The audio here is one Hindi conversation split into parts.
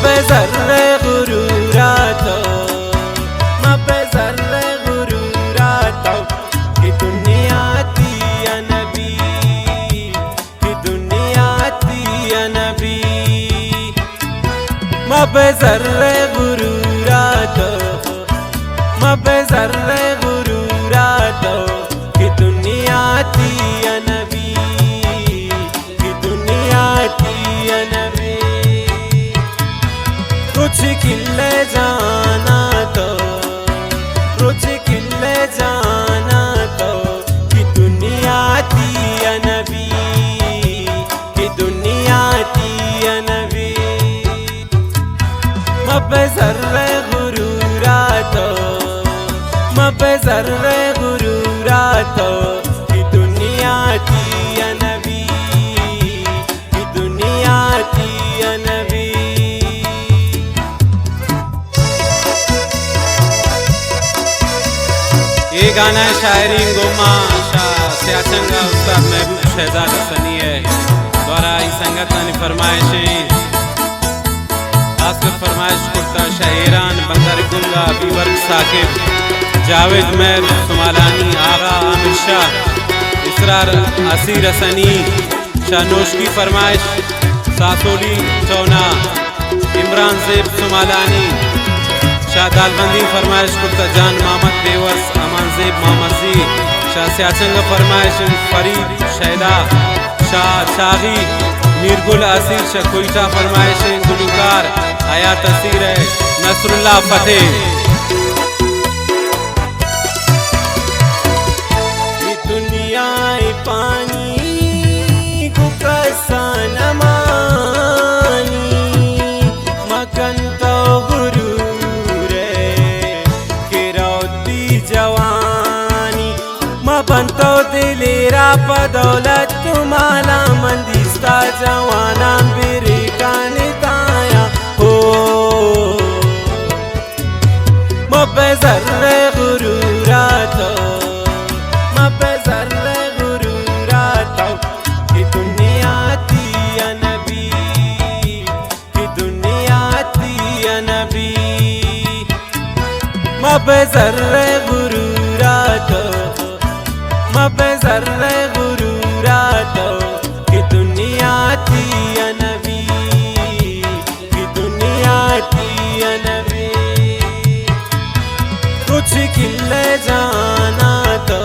पे ज़र्रे गुरूरातो, पे ज़र्रे गुरूरातो कि दुनिया थी या नबी, कि दुनिया थी या नबी। पे ज़र्रे गुरूरातो, पे ज़र्रे गुरूरातो कि दुनिया थी या नबी, कि दुनिया थी या नबी। कुछ खिले जाना तो, कुछ खिले जाना तो कि दुनिया थी या नबी, कि दुनिया थी या नबी। पे ज़र्रे गुरूरातो, पे ज़र्रे गुरूरातो कि दुनिया थी या नबी, कि दुनिया थी या नबी। ये गाना है शायरी गोमा शाह सियाचंगा उस्ताद महबूब शहजाद हसनी है द्वारा ई संगत ने फरमाइश खासकर फरमाइश करता शायरान बंदर गुंगा बीवर साकिब जावेद मैर सुमालानी आगा आमिर शाह इसरार असीर हसनी शाहनोश की फरमाइश सासोली चौना इमरान ज़ेब सुमालानी शाह दालबंदी फरमाइश करता जान मोहम्मद बेवस अमान ज़ेब मोहम्मद जी शाह सियाचंगा फरमाइश फरीद शहदा शाह शाही मीरगुल असीर शाह कोयटा फरमाइश गुलकार हयात असीर है नसरुल्लाह फतेह। ये दुनिया पानी को कैसा न मानी, मगन तो गुरूर किरौती जवानी, मबंतो दिलेरा पदौलत तुम्हारा मंदिस्ता जवाना बिरिकान ताया हो। पे ज़र्रे गुरूरातो, पे ज़र्रे गुरूरातो कि दुनिया थी या नबी, कि दुनिया थी या नबी। पे ज़र्रे गुरूरातो, पे ज़र्रे गुरूरातो कि दुनिया थी या नबी, कि दुनिया थी या नबी। कुछ खिले जाना तो,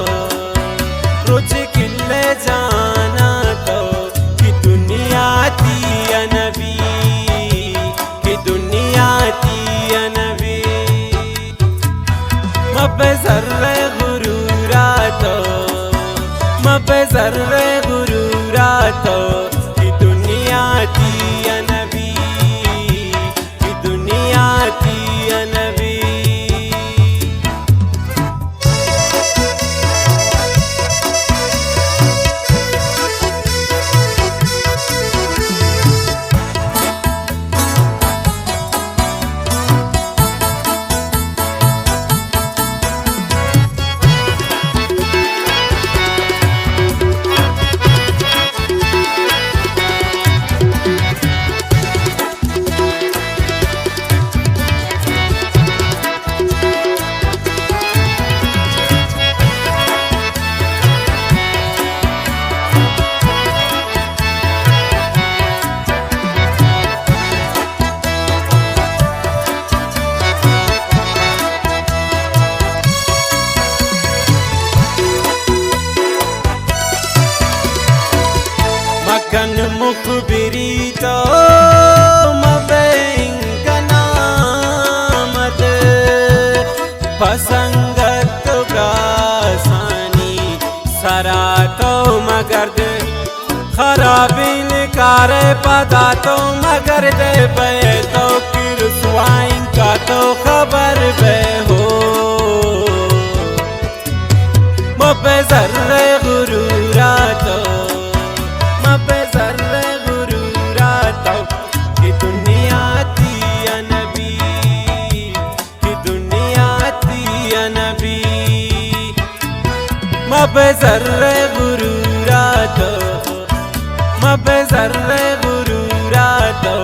कुछ खिले जाना तो कि दुनिया थी या नबी, कि दुनिया थी या नबी। पे ज़र्रे गुरूरातो, पे ज़र्रे गुरूरातो कि दुनिया थी या नबी, कि दुनिया थी या नबी। मगन मुखबिरी तो मबेंगा नामद पसंगत गासानी सरा तो मगर्द खराबिन कारे पदा तो मगर दे बे तो किरसवाइन का तो खबर बे हो। पे ज़र्रे गुरूरातो, पे ज़र्रे गुरूरातो कि दुनिया थी या नबी, कि दुनिया थी या नबी। पे ज़र्रे गुरूरातो, पे ज़र्रे गुरूरातो